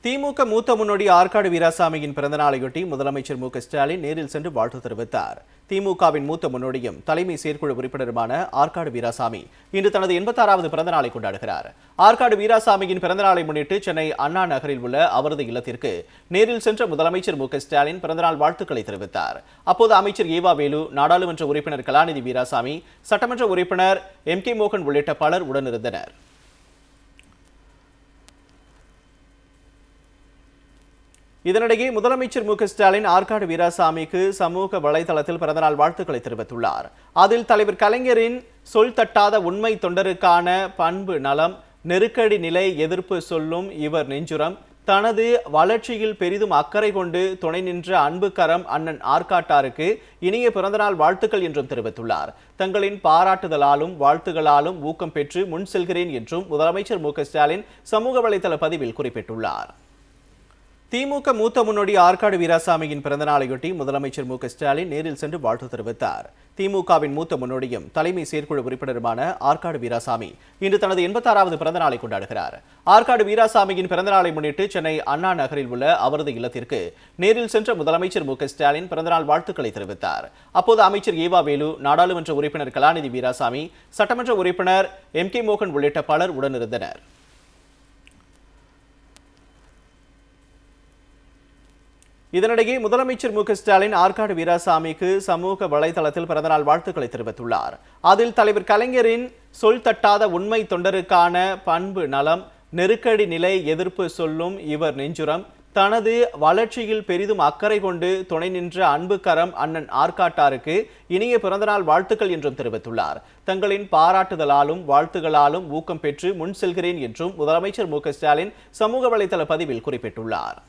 திமுக மூத்த முன்னோடி ஆற்காடு வீராசாமியின் பிறந்தநாளையொட்டி முதலமைச்சர் மு.க.ஸ்டாலின் நேரில் சென்று வாழ்த்து தெரிவித்தார். திமுகவின் மூத்த முன்னோடியும் தலைமை செயற்குழு உறுப்பினருமான ஆற்காடு வீராசாமி இன்று தனது 86வது பிறந்தநாளை கொண்டாடுகிறார். ஆற்காடு வீராசாமியின் பிறந்தநாளை முன்னிட்டு சென்னை அண்ணா நகரில் உள்ள அவரது இல்லத்திற்கு நேரில் சென்ற முதலமைச்சர் மு.க.ஸ்டாலின் பிறந்தநாள் வாழ்த்துக்களை தெரிவித்தார். அப்போது அமைச்சர் ஏவா வேலு, நாடாளுமன்ற உறுப்பினர் கலாநிதி வீராசாமி, சட்டமன்ற உறுப்பினர் எம்.கே. மோகன் உள்ளிட்ட பலர் உடனிருந்தனர். இதனிடையே முதலமைச்சர் மு.க.ஸ்டாலின் ஆற்காடு வீராசாமிக்கு சமூக வலைதளத்தில் பிறந்தநாள் வாழ்த்துக்களை தெரிவித்துள்ளார். அதில் தலைவர் கலைஞரின் சொல் தட்டாத உண்மை தொண்டருக்கான பண்பு நலம், நெருக்கடி நிலை எதிர்ப்பு சொல்லும் இவர் நெஞ்சுரம், தனது வளர்ச்சியில் பெரிதும் அக்கறை கொண்டு துணை நின்ற அன்பு கரம் அண்ணன் ஆற்காட்டாருக்கு இனிய பிறந்தநாள் வாழ்த்துக்கள் என்றும் தெரிவித்துள்ளார். தங்களின் பாராட்டுதலாலும் வாழ்த்துகளாலும் ஊக்கம் பெற்று முன் செல்கிறேன் என்றும் முதலமைச்சர் மு.க.ஸ்டாலின் சமூக வலைதள பதிவில் குறிப்பிட்டுள்ளார். திமுக மூத்த முன்னோடி ஆற்காடு வீராசாமியின் பிறந்தநாளையொட்டி முதலமைச்சர் மு.க.ஸ்டாலின் நேரில் சென்று வாழ்த்து தெரிவித்தார். திமுகவின் மூத்த முன்னோடியும் தலைமை செயற்குழு உறுப்பினருமான ஆற்காடு வீராசாமி இன்று தனது 86வது பிறந்தநாளை கொண்டாடுகிறார். ஆற்காடு வீராசாமியின் பிறந்தநாளை முன்னிட்டு சென்னை அண்ணா நகரில் உள்ள அவரது இல்லத்திற்கு நேரில் சென்ற முதலமைச்சர் மு.க.ஸ்டாலின் பிறந்தநாள் வாழ்த்துக்களை தெரிவித்தார். அப்போது அமைச்சர் ஏவா வேலு, நாடாளுமன்ற உறுப்பினர் கலாநிதி வீராசாமி, சட்டமன்ற உறுப்பினர் எம்.கே. மோகன் உள்ளிட்ட பலர் உடனிருந்தனர். இதனிடையே முதலமைச்சர் மு.க.ஸ்டாலின் ஆற்காடு வீராசாமிக்கு சமூக வலைதளத்தில் பிறந்தநாள் வாழ்த்துக்களை தெரிவித்துள்ளார். அதில் தலைவர் கலைஞரின் சொல் தட்டாத உண்மை தொண்டருக்கான பண்பு நலம், நெருக்கடி நிலை எதிர்ப்பு சொல்லும் இவர் நெஞ்சுரம், தனது வளர்ச்சியில் பெரிதும் அக்கறை கொண்டு துணை நின்ற அன்பு கரம் அண்ணன் ஆற்காட்டாருக்கு இனிய பிறந்தநாள் வாழ்த்துக்கள் என்றும் தெரிவித்துள்ளார். தங்களின் பாராட்டுதலாலும் வாழ்த்துகளாலும் ஊக்கம் பெற்று முன் செல்கிறேன் என்றும் முதலமைச்சர் மு.க.ஸ்டாலின் சமூக வலைதள பதிவில் குறிப்பிட்டுள்ளார்.